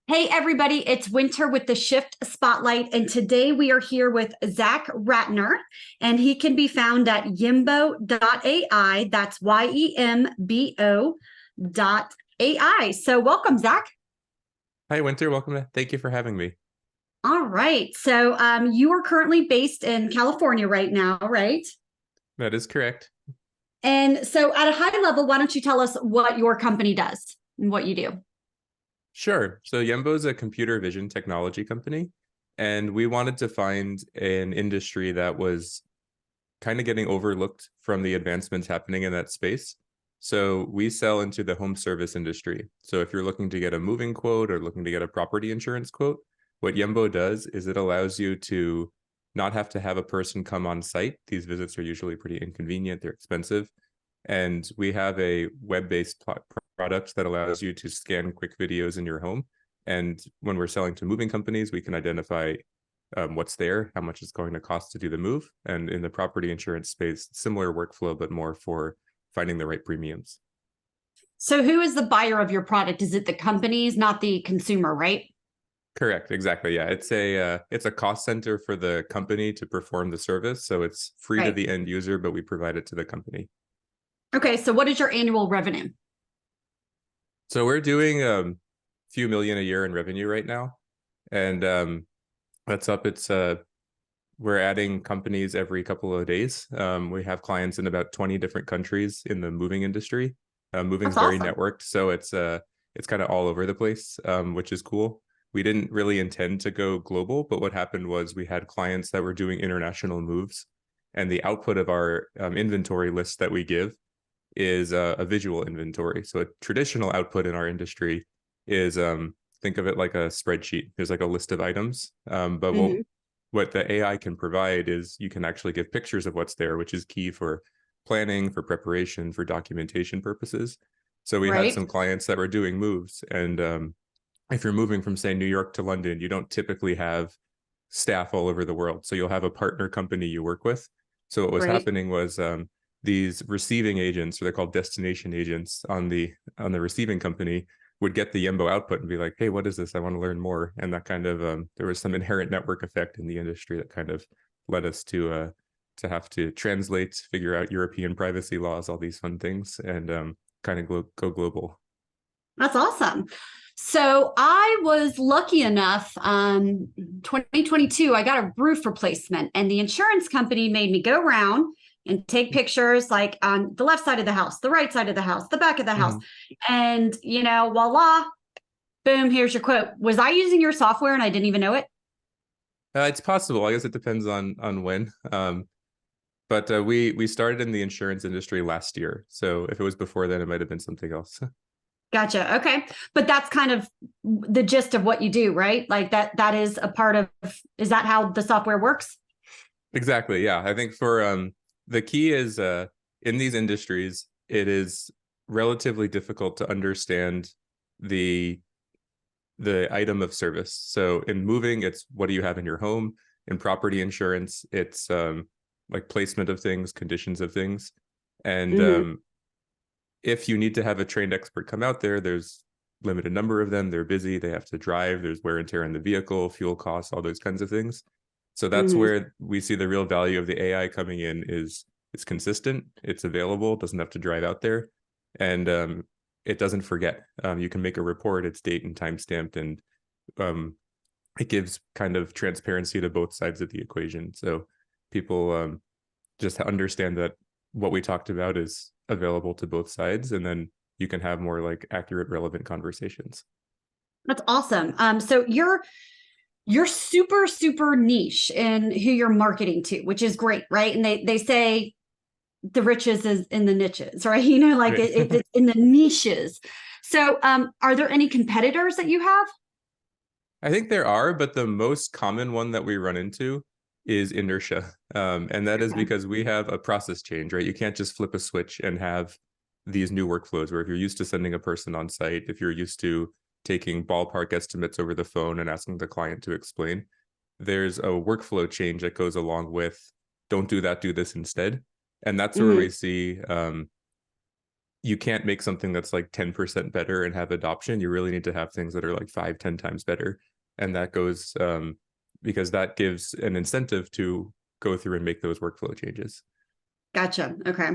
Hey, everybody, it's Winter with the Shift Spotlight. And today we are here with Zach Rattner, and he can be found at yembo.ai. That's YEMBO.ai. So, welcome, Zach. Hi, Winter. Thank you for having me. All right. So, you are currently based in California right now, right? That is correct. And so, at a high level, why don't you tell us what your company does and what you do? Sure. So Yembo is a computer vision technology company, and we wanted to find an industry that was kind of getting overlooked from the advancements happening in that space. So we sell into the home service industry. So if you're looking to get a moving quote or looking to get a property insurance quote, what Yembo does is it allows you to not have to have a person come on site. These visits are usually pretty inconvenient, they're expensive. And we have a web-based product that allows you to scan quick videos in your home. And when we're selling to moving companies, we can identify what's there, how much it's going to cost to do the move. And in the property insurance space, similar workflow, but more for finding the right premiums. So, who is the buyer of your product? Is it the companies, not the consumer, right? Correct, exactly. Yeah, it's a cost center for the company to perform the service. So it's free to Right. the end user, but we provide it to the company. Okay. So, what is your annual revenue? So we're doing a few million a year in revenue right now. And that's up. We're adding companies every couple of days. We have clients in about 20 different countries in the moving industry. Moving's That's very awesome. networked, so it's kind of all over the place, which is cool. We didn't really intend to go global, but what happened was we had clients that were doing international moves, and the output of our inventory list that we give is a visual inventory. So a traditional output in our industry is think of it like a spreadsheet. There's like a list of items, but Mhm. what the AI can provide is you can actually give pictures of what's there, which is key for planning, for preparation, for documentation purposes. So we had Right. some clients that were doing moves, and if you're moving from, say, New York to London, you don't typically have staff all over the world. So you'll have a partner company you work with. So what was Right. happening was these receiving agents, or they're called destination agents on the receiving company, would get the Yembo output and be like, hey, what is this? I want to learn more. And that kind of there was some inherent network effect in the industry that kind of led us to have to translate, figure out European privacy laws, all these fun things, and kind of go global. That's awesome. So I was lucky enough, 2022, I got a roof replacement, and the insurance company made me go around and take pictures like on the left side of the house, the right side of the house, the back of the house. Mm-hmm. And, voila, boom, here's your quote. Was I using your software and I didn't even know it? It's possible. I guess it depends on when. But we started in the insurance industry last year. So if it was before then, it might have been something else. Gotcha. Okay. But that's kind of the gist of what you do, right? Like that is a part of, is that how the software works? Exactly. Yeah. I think for the key is in these industries, it is relatively difficult to understand the the item of service. So in moving, it's what do you have in your home? In property insurance, it's like placement of things, conditions of things. And Hmm. if you need to have a trained expert come out there, there's limited number of them. They're busy. They have to drive. There's wear and tear in the vehicle, fuel costs, all those kinds of things. So that's Hmm. where we see the real value of the AI coming in is it's consistent, it's available, doesn't have to drive out there, and it doesn't forget. You can make a report, it's date and time stamped, and um, it gives kind of transparency to both sides of the equation. So people just understand that what we talked about is available to both sides, and then you can have more like accurate, relevant conversations. That's awesome. So you're super, super niche in who you're marketing to, which is great, right? And they say the riches is in the niches, right? Like Right. it's in the niches. So are there any competitors that you have? I think there are, but the most common one that we run into is inertia. And that is Okay. because we have a process change, right? You can't just flip a switch and have these new workflows where if you're used to sending a person on site, if you're used to taking ballpark estimates over the phone and asking the client to explain, there's a workflow change that goes along with don't do that, do this instead. And that's where we Hmm. see you can't make something that's like 10% better and have adoption. You really need to have things that are like 5, 10 times better. And that goes because that gives an incentive to go through and make those workflow changes. Gotcha. Okay.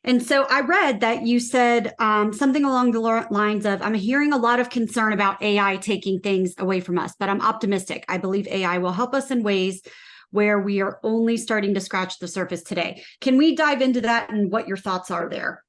And so I read that you said something along the lines of, I'm hearing a lot of concern about AI taking things away from us, but I'm optimistic. I believe AI will help us in ways where we are only starting to scratch the surface today. Can we dive into that and what your thoughts are there?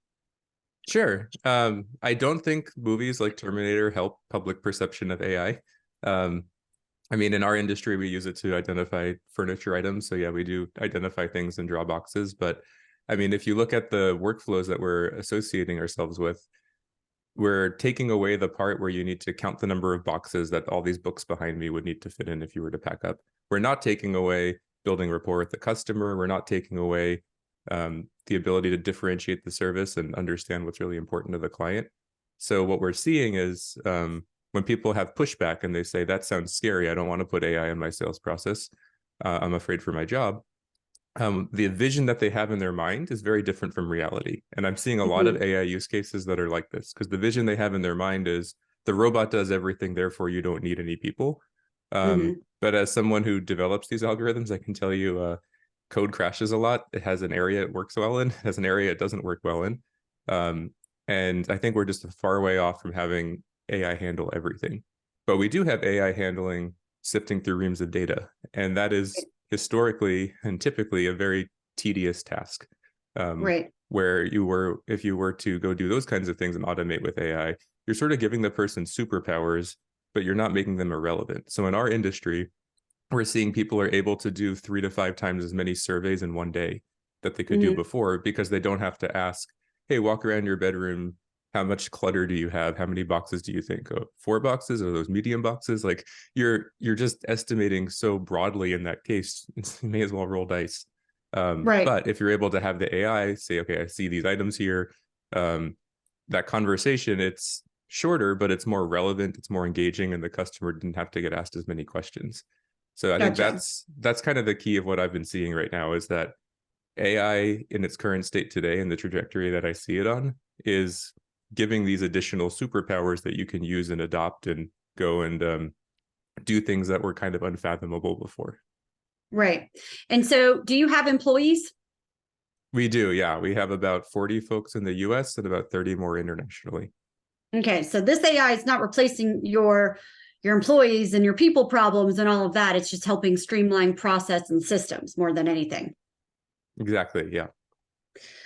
Sure. I don't think movies like Terminator help public perception of AI. I mean, in our industry, we use it to identify furniture items. So yeah, we do identify things and draw boxes. But I mean, if you look at the workflows that we're associating ourselves with, we're taking away the part where you need to count the number of boxes that all these books behind me would need to fit in if you were to pack up. We're not taking away building rapport with the customer. We're not taking away the ability to differentiate the service and understand what's really important to the client. So what we're seeing is when people have pushback and they say, that sounds scary, I don't want to put AI in my sales process, I'm afraid for my job. The vision that they have in their mind is very different from reality. And I'm seeing a lot of AI use cases that are like this, because the vision they have in their mind is the robot does everything, therefore you don't need any people. But as someone who develops these algorithms, I can tell you code crashes a lot. It has an area it works well in, has an area it doesn't work well in. And I think we're just a far way off from having AI handle everything. But we do have AI handling sifting through reams of data. And that is historically and typically a very tedious task. Right. Where if you were to go do those kinds of things and automate with AI, you're sort of giving the person superpowers, but you're not making them irrelevant. So in our industry, we're seeing people are able to do 3 to 5 times as many surveys in one day that they could do before, because they don't have to ask, hey, walk around your bedroom. How much clutter do you have? How many boxes do you think? Oh, 4 boxes? Are those medium boxes? Like you're just estimating so broadly in that case, you may as well roll dice. Right. But if you're able to have the AI say, okay, I see these items here, that conversation, it's shorter, but it's more relevant, it's more engaging, and the customer didn't have to get asked as many questions. So I think that's kind of the key of what I've been seeing right now, is that AI in its current state today and the trajectory that I see it on is giving these additional superpowers that you can use and adopt and go and do things that were kind of unfathomable before. Right. And so do you have employees? We do, yeah. We have about 40 folks in the US and about 30 more internationally. Okay. So this AI is not replacing your employees and your people problems and all of that. It's just helping streamline process and systems more than anything. Exactly, yeah.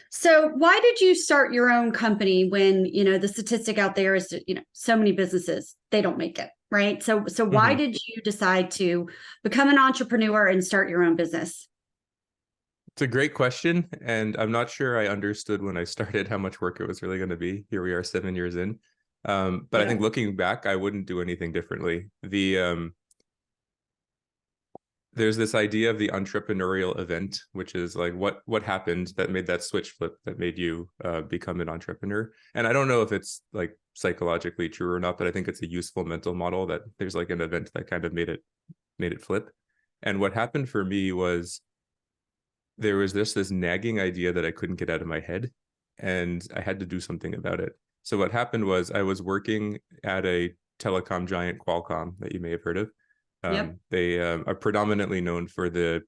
So why did you start your own company when, the statistic out there is, so many businesses, they don't make it, right? So why did you decide to become an entrepreneur and start your own business? It's a great question. And I'm not sure I understood when I started how much work it was really going to be. Here we are 7 years in. But I think looking back, I wouldn't do anything differently. There's this idea of the entrepreneurial event, which is like what happened that made that switch flip that made you become an entrepreneur. And I don't know if it's like psychologically true or not, but I think it's a useful mental model that there's like an event that kind of made it flip. And what happened for me was there was this nagging idea that I couldn't get out of my head, and I had to do something about it. So what happened was I was working at a telecom giant, Qualcomm, that you may have heard of. They are predominantly known for the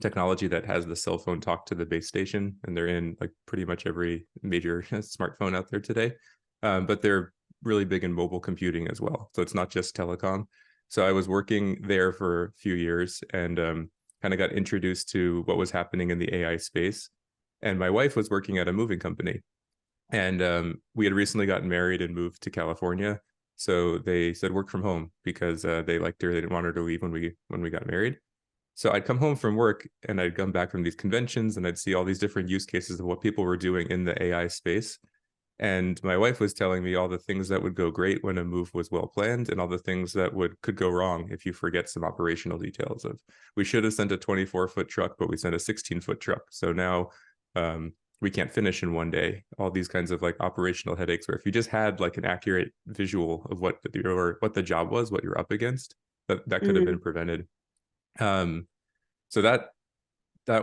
technology that has the cell phone talk to the base station, and they're in like pretty much every major smartphone out there today. But they're really big in mobile computing as well. So it's not just telecom. So I was working there for a few years and kind of got introduced to what was happening in the AI space. And my wife was working at a moving company. And we had recently gotten married and moved to California. So they said work from home because they liked her. They didn't want her to leave when we got married. So I'd come home from work and I'd come back from these conventions and I'd see all these different use cases of what people were doing in the AI space. And my wife was telling me all the things that would go great when a move was well planned and all the things that could go wrong if you forget some operational details of, we should have sent a 24-foot truck, but we sent a 16-foot truck. So now we can't finish in one day. All these kinds of like operational headaches where if you just had like an accurate visual of what the job was, what you're up against, that could have been prevented. So that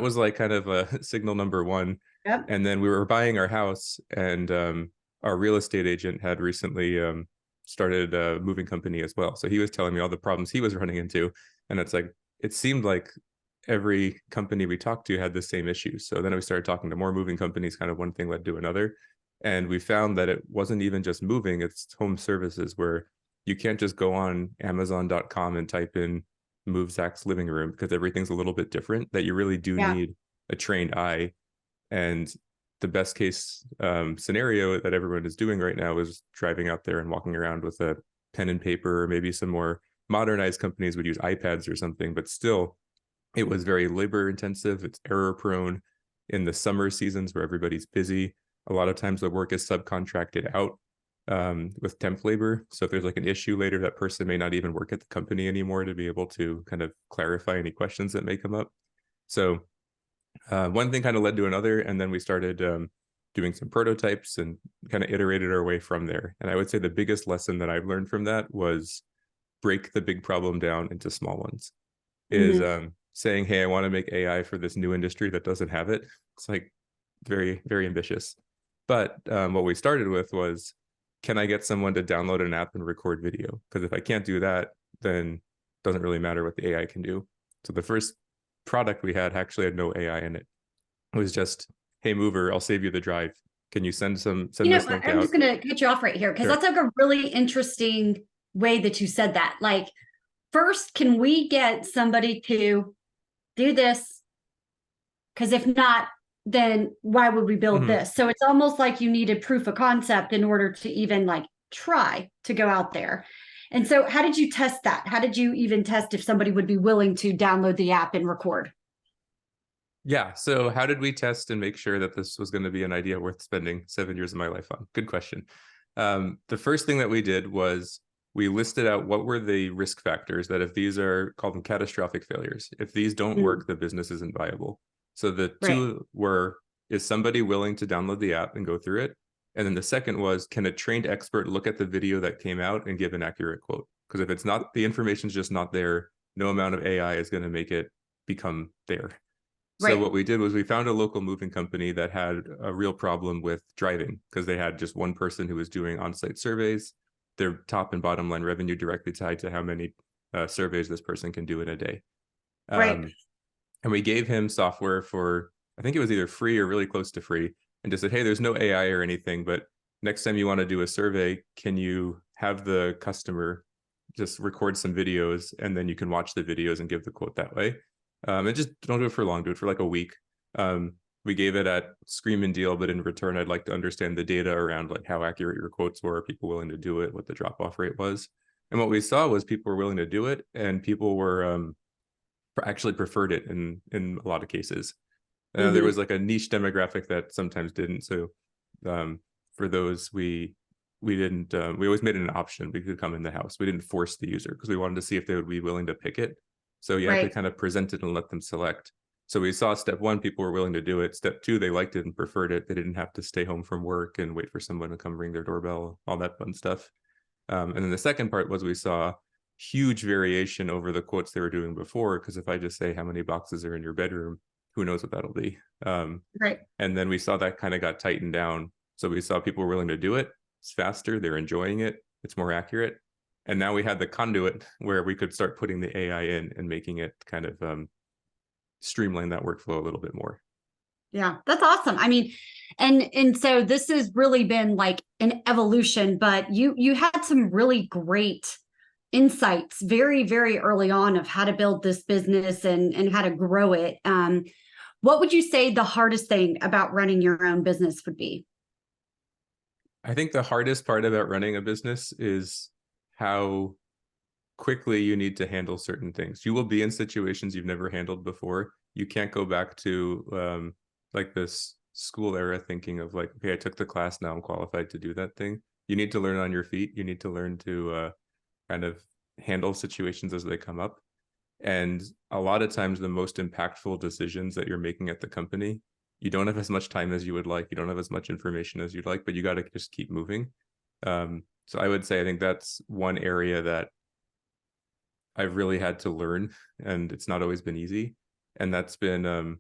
was like kind of a signal number one. Yep. And then we were buying our house, and our real estate agent had recently started a moving company as well. So he was telling me all the problems he was running into. And it's like, it seemed like every company we talked to had the same issues. So then we started talking to more moving companies, kind of one thing led to another. And we found that it wasn't even just moving, it's home services, where you can't just go on Amazon.com and type in move Zach's living room, because everything's a little bit different, that you really do Yeah. need a trained eye. And the best case scenario that everyone is doing right now is driving out there and walking around with a pen and paper, or maybe some more modernized companies would use iPads or something, but still it was very labor intensive. It's error prone in the summer seasons where everybody's busy. A lot of times the work is subcontracted out with temp labor. So if there's like an issue later, that person may not even work at the company anymore to be able to kind of clarify any questions that may come up. So one thing kind of led to another, and then we started doing some prototypes and kind of iterated our way from there. And I would say the biggest lesson that I've learned from that was break the big problem down into small ones. Is saying, hey, I want to make AI for this new industry that doesn't have it. It's like very, very ambitious. But what we started with was, can I get someone to download an app and record video? Because if I can't do that, then it doesn't really matter what the AI can do. So the first product we had actually had no AI in it. It was just, hey, mover, I'll save you the drive. Can you send this link out? I'm just going to cut you off right here, because Sure. that's like a really interesting way that you said that. Like, first, can we get somebody to do this? Because if not, then why would we build this? So it's almost like you needed proof of concept in order to even like try to go out there. And so how did you test that? How did you even test if somebody would be willing to download the app and record? Yeah. So how did we test and make sure that this was going to be an idea worth spending 7 years of my life on? Good question. The first thing that we did was we listed out what were the risk factors that if these are called them catastrophic failures, if these don't work, the business isn't viable. So the two were, is somebody willing to download the app and go through it? And then the second was, can a trained expert look at the video that came out and give an accurate quote? Because if it's not, the information's just not there, no amount of AI is going to make it become there. So what we did was we found a local moving company that had a real problem with driving, because they had just one person who was doing on-site surveys. Their top and bottom line revenue directly tied to how many surveys this person can do in a day. And we gave him software for, I think it was either free or really close to free, and just said, hey, there's no AI or anything, but next time you want to do a survey, can you have the customer just record some videos, and then you can watch the videos and give the quote that way. And just don't do it for long, do it for like a week. We gave it at scream and deal, but in return, I'd like to understand the data around like how accurate your quotes were, people willing to do it, what the drop-off rate was. And what we saw was people were willing to do it, and people were actually preferred it in a lot of cases. There was like a niche demographic that sometimes didn't. So for those, we didn't, we always made it an option. We could come in the house. We didn't force the user, because we wanted to see if they would be willing to pick it. So you had to kind of present it and let them select. So we saw step one, people were willing to do it. Step two, they liked it and preferred it. They didn't have to stay home from work and wait for someone to come ring their doorbell, all that fun stuff. And then the second part was we saw huge variation over the quotes they were doing before, because if I just say how many boxes are in your bedroom, who knows what that'll be. And then we saw that kind of got tightened down. So we saw people were willing to do it. It's faster, they're enjoying it, it's more accurate. And now we had the conduit where we could start putting the AI in and making it kind of streamline that workflow a little bit more. Yeah, that's awesome. I mean, and so this has really been like an evolution, but you had some really great insights very, very early on of how to build this business and how to grow it. What would you say the hardest thing about running your own business would be? I think the hardest part about running a business is how quickly you need to handle certain things. You will be in situations you've never handled before. You can't go back to like this school era thinking of like, okay, I took the class, now I'm qualified to do that thing. You need to learn on your feet. You need to learn to kind of handle situations as they come up. And a lot of times the most impactful decisions that you're making at the company, you don't have as much time as you would like. You don't have as much information as you'd like, but you got to just keep moving. So I would say, I think that's one area that I've really had to learn, and it's not always been easy. And that's been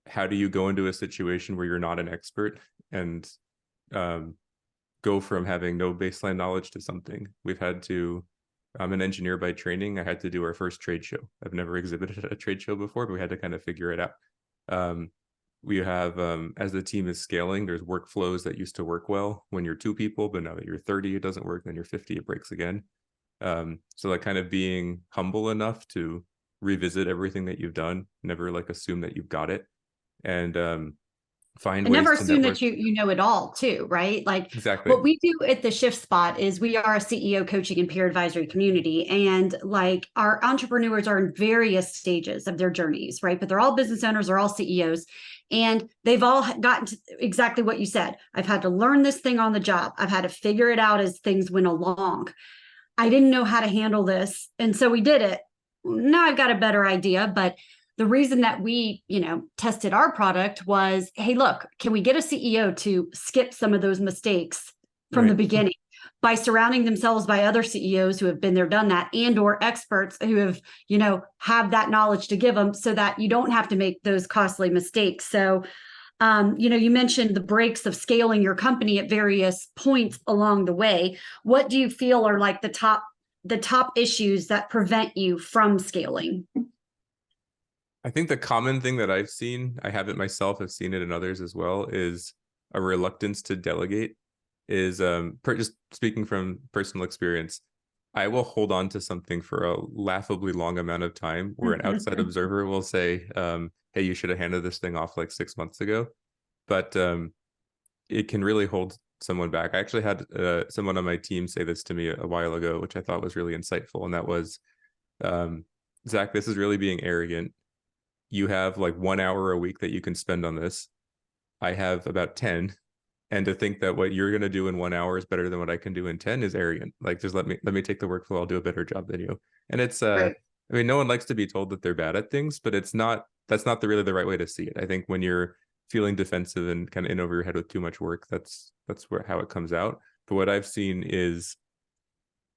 how do you go into a situation where you're not an expert and go from having no baseline knowledge to something. We've had to, I'm an engineer by training. I had to do our first trade show. I've never exhibited at a trade show before, but we had to kind of figure it out. We have, as the team is scaling, there's workflows that used to work well when you're 2 people, but now that you're 30, it doesn't work. Then you're 50, it breaks again. So like kind of being humble enough to revisit everything that you've done, never like assume that you've got it, and find And ways never to assume network. that you know it all too, right? Like Exactly. what we do at the Shift Spot is we are a CEO coaching and peer advisory community. And like our entrepreneurs are in various stages of their journeys, right? But they're all business owners, they're all CEOs. And they've all gotten to exactly what you said. I've had to learn this thing on the job. I've had to figure it out as things went along. I didn't know how to handle this. And so we did it. Now I've got a better idea, but the reason that we, tested our product was, hey, look, can we get a CEO to skip some of those mistakes from the Right. beginning by surrounding themselves by other CEOs who have been there, done that, and or experts who have that knowledge to give them so that you don't have to make those costly mistakes. So, you mentioned the breaks of scaling your company at various points along the way. What do you feel are like the top issues that prevent you from scaling? I think the common thing that I've seen, I have it myself, I've seen it in others as well, is a reluctance to delegate. Is just speaking from personal experience, I will hold on to something for a laughably long amount of time where an outside observer will say, hey, you should have handed this thing off like 6 months ago. But it can really hold someone back. I actually had someone on my team say this to me a while ago, which I thought was really insightful. And that was, Zach, this is really being arrogant. You have like 1 hour a week that you can spend on this. I have about 10. And to think that what you're going to do in 1 hour is better than what I can do in 10 is arrogant. Like, just let me take the workflow. I'll do a better job than you. And it's, Right. I mean, no one likes to be told that they're bad at things, but that's not really the right way to see it. I think when you're feeling defensive and kind of in over your head with too much work, that's how it comes out. But what I've seen is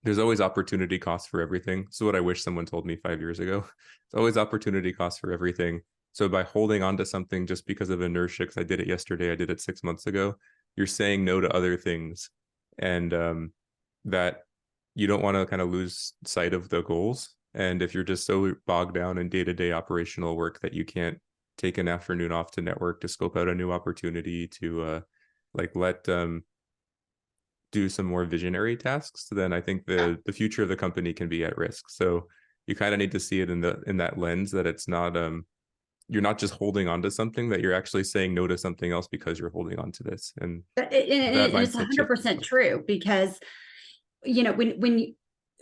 there's always opportunity cost for everything. So what I wish someone told me 5 years ago. It's always opportunity cost for everything. So by holding on to something just because of inertia, because I did it yesterday, I did it 6 months ago, you're saying no to other things, and that you don't want to kind of lose sight of the goals. And if you're just so bogged down in day-to-day operational work that you can't take an afternoon off to network, to scope out a new opportunity, to let do some more visionary tasks, then I think the future of the company can be at risk. So you kind of need to see it in that lens, that it's not you're not just holding on to something, that you're actually saying no to something else because you're holding on to this. And And that it's mindset shift. 100% true because when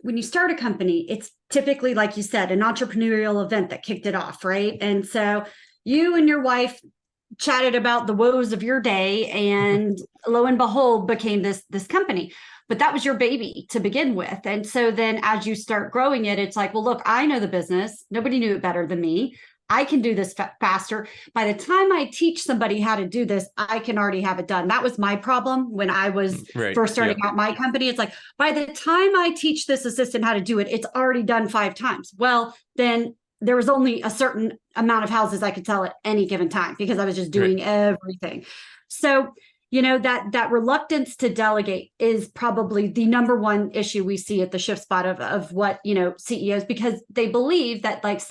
you start a company, it's typically, like you said, an entrepreneurial event that kicked it off, right? And so you and your wife chatted about the woes of your day, and lo and behold, became this company. But that was your baby to begin with. And so then as you start growing it, it's like, well, look, I know the business. Nobody knew it better than me. I can do this faster. By the time I teach somebody how to do this, I can already have it done. That was my problem when I was Right. first starting Yep. out my company. It's like, by the time I teach this assistant how to do it, it's already done 5 times. Well, then there was only a certain amount of houses I could sell at any given time because I was just Right. doing everything. So, that reluctance to delegate is probably the number one issue we see at the Shift Spot of what, CEOs, because they believe that like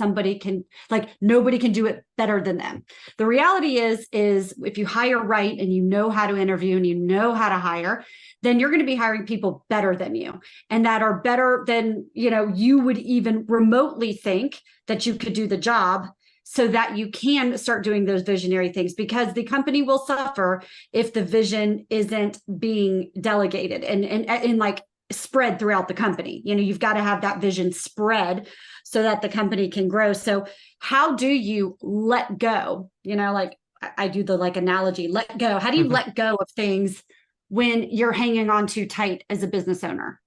nobody can do it better than them. The reality is if you hire right and you know how to interview and you know how to hire, then you're going to be hiring people better than you, and that are better than, you would even remotely think that you could do the job, so that you can start doing those visionary things, because the company will suffer if the vision isn't being delegated and like spread throughout the company. You've got to have that vision spread so that the company can grow. So how do you let go? Like I do the analogy, let go. How do you let go of things when you're hanging on too tight as a business owner?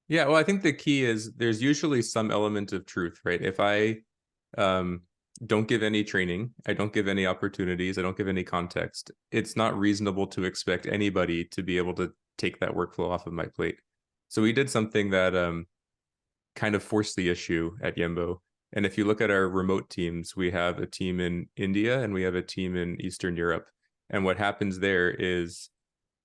Yeah, well, I think the key is there's usually some element of truth, right? If I don't give any training, I don't give any opportunities, I don't give any context, it's not reasonable to expect anybody to be able to take that workflow off of my plate. So we did something that kind of forced the issue at Yembo. And if you look at our remote teams, we have a team in India and we have a team in Eastern Europe. And what happens there is,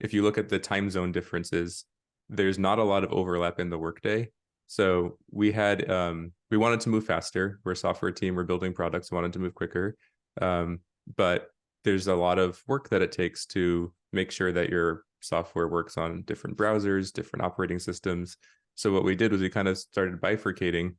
if you look at the time zone differences, there's not a lot of overlap in the workday. So we wanted to move faster. We're a software team, we're building products, wanted to move quicker. But there's a lot of work that it takes to make sure that your software works on different browsers, different operating systems. So what we did was we kind of started bifurcating,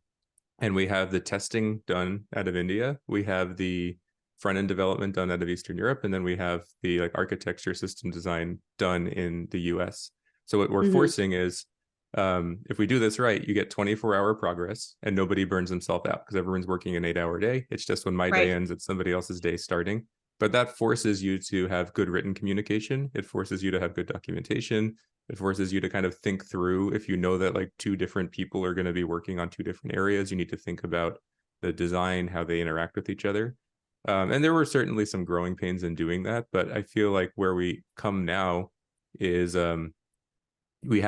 and we have the testing done out of India. We have the front end development done out of Eastern Europe, and then we have the like architecture system design done in the US. So what we're forcing is, if we do this right, you get 24-hour progress and nobody burns themselves out because everyone's working an 8-hour day. It's just when my day ends, it's somebody else's day starting. But that forces you to have good written communication. It forces you to have good documentation. It forces you to kind of think through, if you know that like two different people are going to be working on two different areas, you need to think about the design, how they interact with each other. And there were certainly some growing pains in doing that, but I feel like where we come now is we've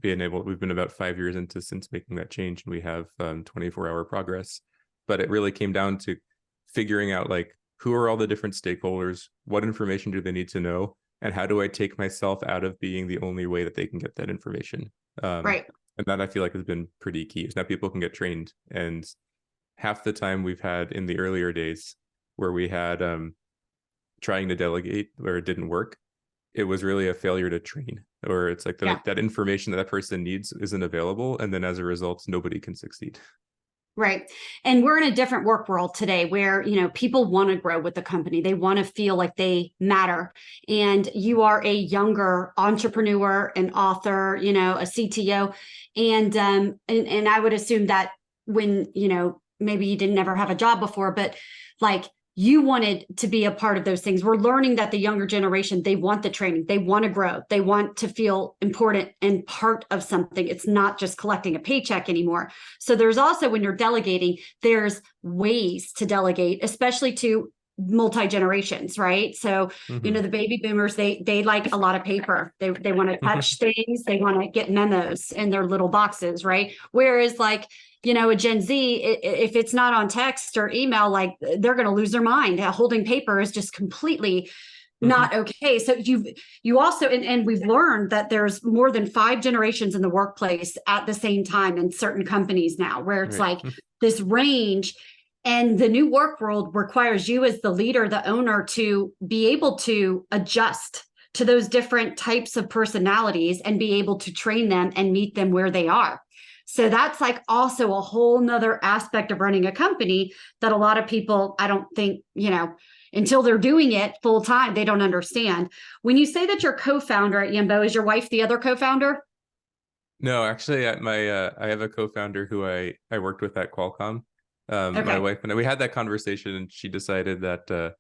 been about 5 years since making that change, and we have 24-hour progress. But it really came down to figuring out like, who are all the different stakeholders? What information do they need to know? And how do I take myself out of being the only way that they can get that information? And that I feel like has been pretty key. Is now people can get trained. And half the time we've had in the earlier days where we had trying to delegate where it didn't work, it was really a failure to train, or it's like that information that person needs isn't available. And then as a result, nobody can succeed. Right. And we're in a different work world today where, people want to grow with the company. They want to feel like they matter. And you are a younger entrepreneur, an author, a CTO. And I would assume that when, maybe you didn't ever have a job before, but like you wanted to be a part of those things. We're learning that the younger generation, they want the training, they want to grow, they want to feel important and part of something. It's not just collecting a paycheck anymore. So there's also, when you're delegating, there's ways to delegate, especially to multi-generations, right? So, the baby boomers, they like a lot of paper. They want to touch things, they want to get memos in their little boxes, right? Whereas like, a Gen Z, if it's not on text or email, like they're going to lose their mind. Holding paper is just completely not okay. So you also, and we've learned that there's more than 5 generations in the workplace at the same time in certain companies now, where it's like this range. And the new work world requires you as the leader, the owner, to be able to adjust to those different types of personalities and be able to train them and meet them where they are. So that's like also a whole nother aspect of running a company that a lot of people, I don't think, until they're doing it full time, they don't understand. When you say that you're co-founder at Yembo, is your wife the other co-founder? No, actually, I have a co-founder who I worked with at Qualcomm. My wife and we had that conversation, and she decided that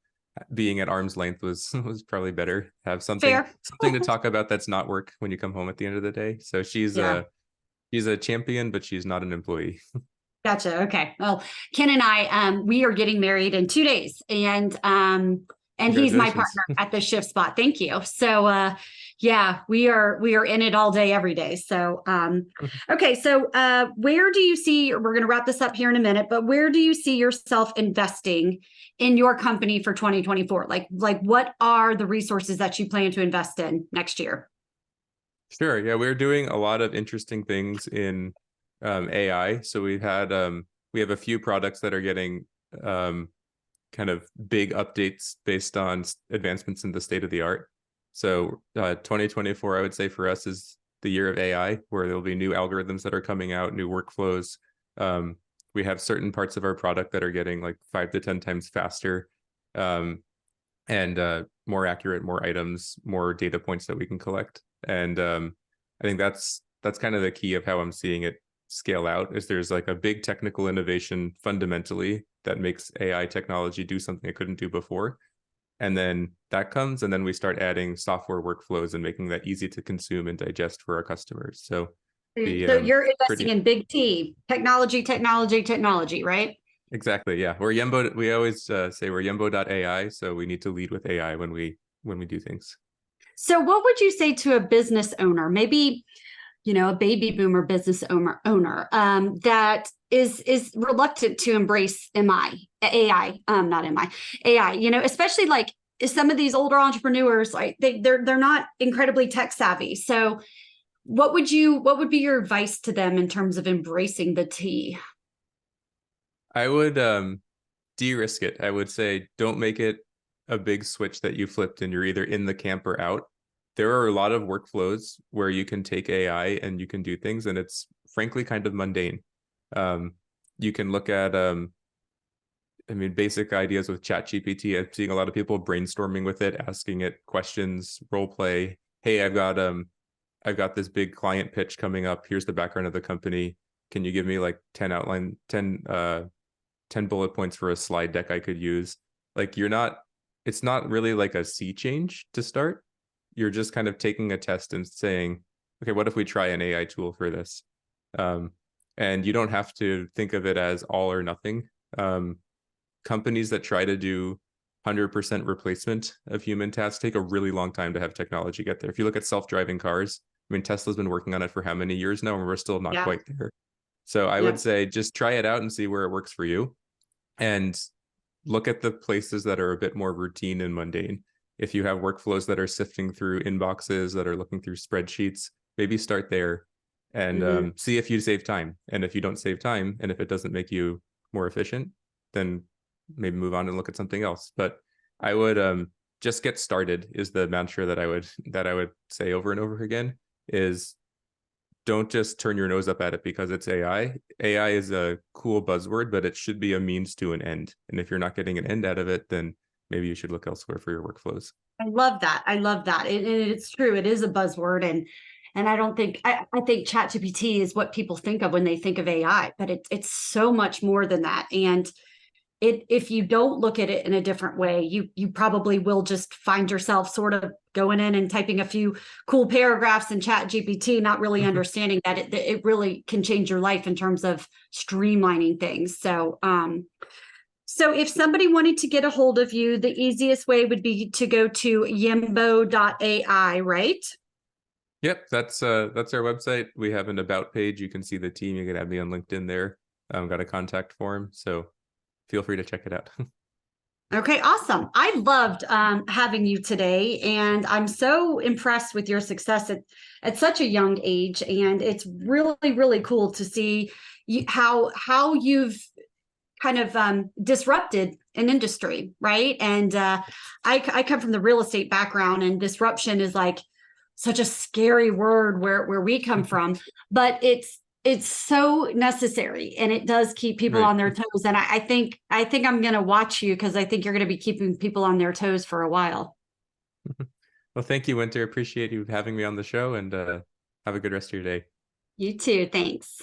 being at arm's length was probably better. Have something to talk about that's not work when you come home at the end of the day. So she's a champion, but she's not an employee. Gotcha. Okay. Well, Ken and I, we are getting married in 2 days, and he's my partner at the Shift Spot. Thank you. So, we are in it all day, every day. So, okay. So, where do you see, we're going to wrap this up here in a minute, but where do you see yourself investing in your company for 2024? Like what are the resources that you plan to invest in next year? Sure. Yeah, we're doing a lot of interesting things in AI. So we have a few products that are getting kind of big updates based on advancements in the state of the art. So 2024, I would say for us, is the year of AI, where there'll be new algorithms that are coming out, new workflows. We have certain parts of our product that are getting like 5 to 10 times faster, and more accurate, more items, more data points that we can collect. And I think that's kind of the key of how I'm seeing it scale out, is there's like a big technical innovation fundamentally that makes AI technology do something it couldn't do before. And then that comes, and then we start adding software workflows and making that easy to consume and digest for our customers. So you're investing in big T, technology, right? Exactly. Yeah. We're Yembo. We always say we're Yembo.ai. So we need to lead with AI when we do things. So what would you say to a business owner? Maybe a baby boomer business owner that is reluctant to embrace AI, not MI, AI, especially like some of these older entrepreneurs, like they're not incredibly tech savvy. So what would be your advice to them in terms of embracing the T? I would de-risk it. I would say don't make it a big switch that you flipped and you're either in the camp or out. There are a lot of workflows where you can take AI and you can do things, and it's frankly kind of mundane. You can look at basic ideas with ChatGPT. I'm seeing a lot of people brainstorming with it, asking it questions, role play. Hey, I've got this big client pitch coming up. Here's the background of the company. Can you give me like 10 bullet points for a slide deck I could use? Like it's not really like a sea change to start. You're just kind of taking a test and saying, okay, what if we try an AI tool for this? And you don't have to think of it as all or nothing. Companies that try to do 100% replacement of human tasks take a really long time to have technology get there. If you look at self-driving cars, Tesla's been working on it for how many years now, and we're still not quite there. So I would say just try it out and see where it works for you, and look at the places that are a bit more routine and mundane. If you have workflows that are sifting through inboxes, that are looking through spreadsheets, maybe start there and see if you save time. And if you don't save time, and if it doesn't make you more efficient, then maybe move on and look at something else. But I would just get started is the mantra that I would say over and over again, is don't just turn your nose up at it because it's AI. AI is a cool buzzword, but it should be a means to an end. And if you're not getting an end out of it, then maybe you should look elsewhere for your workflows. I love that. It's true. It is a buzzword. And I don't think, I think ChatGPT is what people think of when they think of AI, but it's so much more than that. And if you don't look at it in a different way, you probably will just find yourself sort of going in and typing a few cool paragraphs in ChatGPT, not really understanding that it really can change your life in terms of streamlining things. So if somebody wanted to get a hold of you, the easiest way would be to go to yembo.ai, right? Yep, that's our website. We have an about page. You can see the team. You can add me on LinkedIn there. Got a contact form, so feel free to check it out. Okay, awesome. I loved having you today, and I'm so impressed with your success at such a young age. And it's really, really cool to see how you've kind of disrupted an industry, right? And I come from the real estate background, and disruption is like such a scary word where we come from, but it's so necessary, and it does keep people on their toes. And I think I'm going to watch you, because I think you're going to be keeping people on their toes for a while. Well, thank you, Winter. Appreciate you having me on the show, and have a good rest of your day. You too. Thanks.